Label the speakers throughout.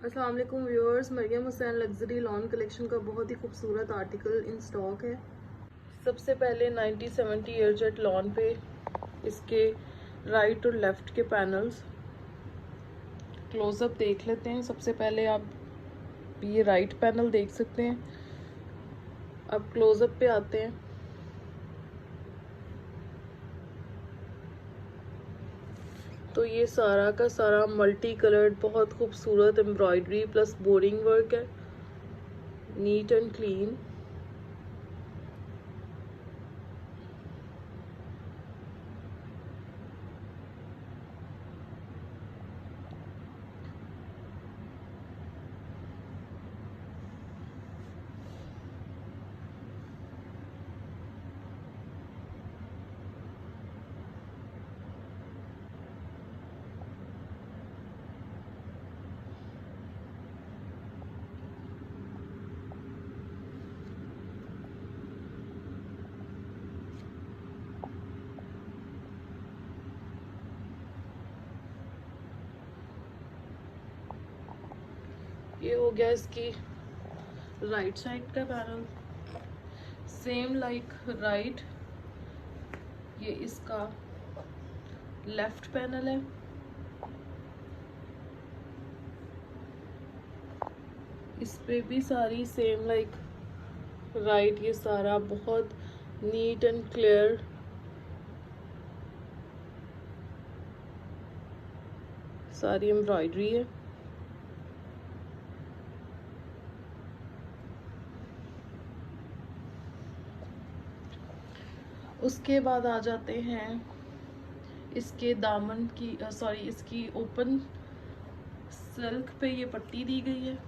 Speaker 1: अस्सलाम वालेकुम viewers, Maryam Hussain luxury lawn collection का बहुत ही खूबसूरत आर्टिकल इन स्टॉक है। सबसे पहले 90-70 एयरजेट लॉन पे इसके राइट और लेफ्ट के पैनल्स क्लोजअप देख लेते हैं। सबसे पहले आप ये राइट पैनल देख सकते हैं। अब क्लोजअप पे आते हैं। तो ये सारा का सारा मल्टी कलर्ड बहुत खूबसूरत एम्ब्रॉयडरी प्लस बोरिंग वर्क है, नीट एंड क्लीन। ये हो गया इसकी राइट साइड का पैनल, सेम लाइक राइट। ये इसका लेफ्ट पैनल है। इस पे भी सारी सेम लाइक राइट। ये सारा बहुत नीट एंड क्लियर सारी एम्ब्रॉयडरी है। उसके बाद आ जाते हैं इसके दामन की इसकी ओपन सिल्क पे ये पट्टी दी गई है।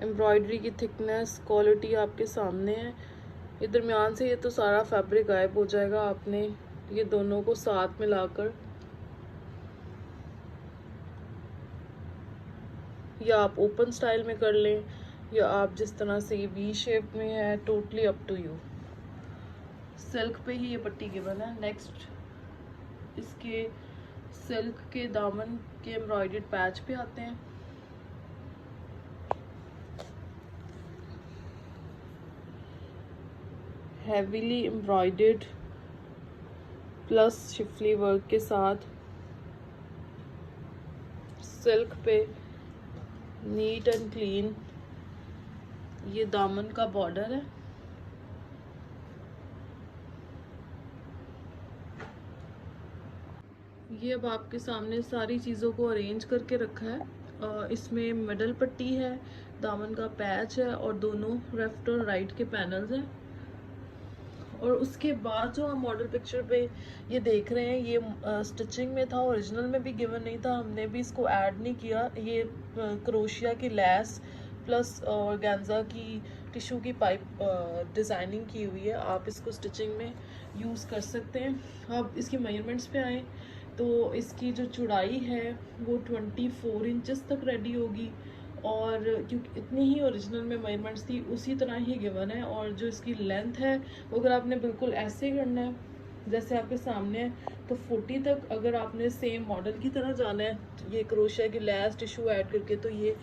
Speaker 1: एम्ब्रॉयडरी की थिकनेस क्वालिटी आपके सामने है। ये दरमियान से ये तो सारा फैब्रिक गायब हो जाएगा। आपने ये दोनों को साथ मिलाकर या आप ओपन स्टाइल में कर लें या आप जिस तरह से ये वी शेप में है, totally up to you. Silk पे ही ये पट्टी गिवन है। नेक्स्ट इसके सिल्क के दामन के एम्ब्रॉयडर्ड पैच पे आते हैं। Heavily embroidered plus Schiffli work के साथ सिल्क पे नीट एंड क्लीन ये दामन का बॉर्डर है। ये अब आपके सामने सारी चीज़ों को अरेंज करके रखा है। इसमें मिडल पट्टी है, दामन का पैच है और दोनों लेफ्ट और राइट के पैनल्स हैं। और उसके बाद जो हम मॉडल पिक्चर पे ये देख रहे हैं, ये स्टिचिंग में था, ओरिजिनल में भी गिवन नहीं था। हमने भी इसको ऐड नहीं किया। ये क्रोशिया की लैस प्लस ऑर्गेन्जा की टिश्यू की पाइप डिज़ाइनिंग की हुई है। आप इसको स्टिचिंग में यूज़ कर सकते हैं। अब इसकी मेजरमेंट्स पे आए तो इसकी जो चौड़ाई है वो 24 इंचेस तक रेडी होगी। और क्योंकि इतनी ही ओरिजिनल में मेजरमेंट्स थी उसी तरह ही गिवन है। और जो इसकी लेंथ है वो अगर आपने बिल्कुल ऐसे करना है जैसे आपके सामने है तो 40 तक। अगर आपने सेम मॉडल की तरह जाना है ये क्रोशिया की लैस टिश्यू ऐड करके तो ये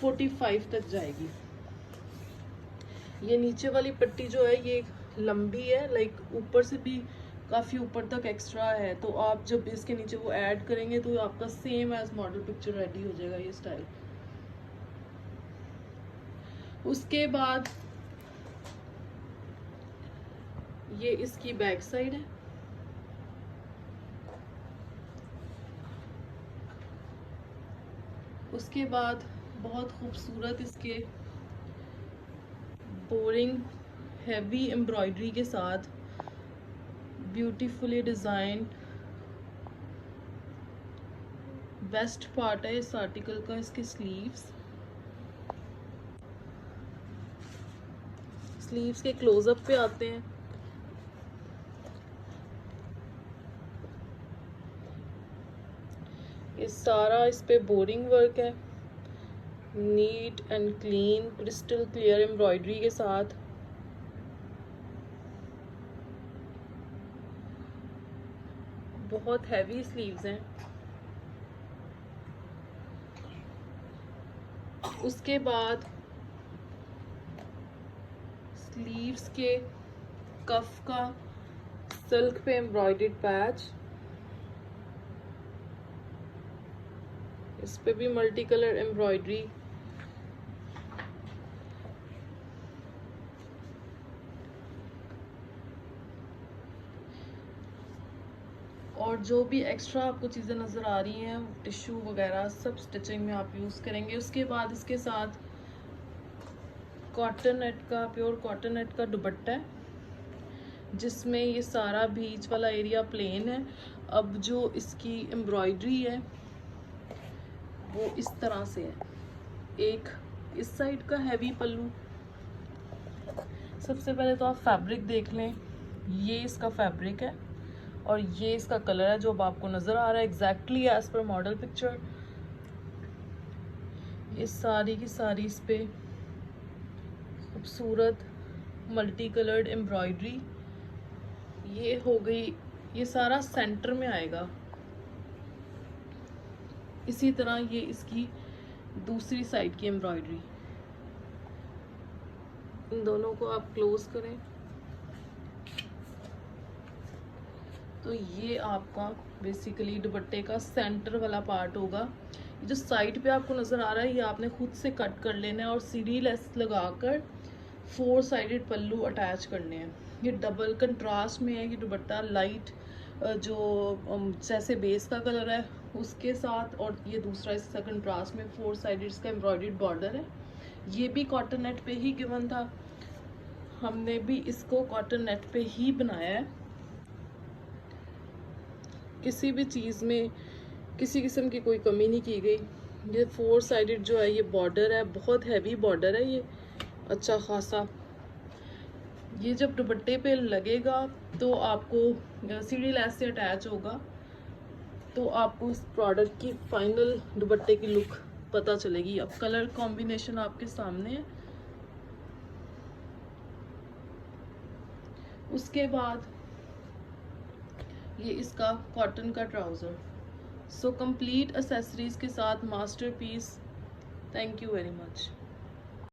Speaker 1: 45 तक जाएगी। ये नीचे वाली पट्टी जो है ये लंबी है, लाइक ऊपर से भी काफ़ी ऊपर तक एक्स्ट्रा है। तो आप जब इसके नीचे वो ऐड करेंगे तो आपका same as model picture ready हो जाएगा ये स्टाइल। उसके बाद ये इसकी बैक साइड है। उसके बाद बहुत खूबसूरत इसके बोरिंग हैवी एम्ब्रॉयडरी के साथ ब्यूटीफुली डिज़ाइन बेस्ट पार्ट है इस आर्टिकल का इसके स्लीव्स के क्लोजअप पे आते हैं। ये सारा इस पे बोरिंग वर्क है, neat and clean crystal clear embroidery के साथ। बहुत हैवी स्लीव्स हैं। उसके बाद स्लीव्स के कफ का सिल्क पे एम्ब्रॉयडर्ड पैच, इस पे भी मल्टी कलर एम्ब्रॉयडरी। और जो भी एक्स्ट्रा आपको चीज़ें नज़र आ रही हैं, टिश्यू वगैरह सब स्टिचिंग में आप यूज़ करेंगे। उसके बाद इसके साथ कॉटन नेट का, प्योर कॉटन नेट का दुपट्टा है, जिसमें ये सारा बीच वाला एरिया प्लेन है। अब जो इसकी एम्ब्रॉयडरी है वो इस तरह से है। एक इस साइड का हैवी पल्लू। सबसे पहले तो आप फैब्रिक देख लें, ये इसका फैब्रिक है और ये इसका कलर है जो अब आपको नज़र आ रहा है एग्जैक्टली एज पर मॉडल पिक्चर। इस सारी की सारी इस पे खूबसूरत मल्टी कलर्ड एम्ब्रॉयडरी ये हो गई। ये सारा सेंटर में आएगा। इसी तरह ये इसकी दूसरी साइड की एम्ब्रॉयडरी। इन दोनों को आप क्लोज करें तो ये आपका बेसिकली दुपट्टे का सेंटर वाला पार्ट होगा। ये जो साइड पे आपको नज़र आ रहा है ये आपने खुद से कट कर लेना है और सीढ़ी लेस लगाकर 4 साइडेड पल्लू अटैच करने हैं। ये डबल कंट्रास्ट में है। ये दुपट्टा लाइट जो जैसे बेस का कलर है उसके साथ, और ये दूसरा इसका कंट्रास्ट में 4 साइडेड इसका एम्ब्रॉयडर्ड बॉर्डर है। ये भी कॉटन नेट पे ही गिवन था, हमने भी इसको कॉटन नेट पे ही बनाया है। किसी भी चीज़ में किसी किस्म की कोई कमी नहीं की गई। ये 4 साइडेड जो है ये बॉर्डर है, बहुत हैवी बॉर्डर है ये, अच्छा खासा। ये जब दुपट्टे पे लगेगा तो आपको सीढ़ी लैस से अटैच होगा तो आपको इस प्रोडक्ट की फाइनल दुपट्टे की लुक पता चलेगी। अब कलर कॉम्बिनेशन आपके सामने है। उसके बाद ये इसका कॉटन का ट्राउज़र। सो कंप्लीट एसेसरीज के साथ masterpiece. Thank you very much.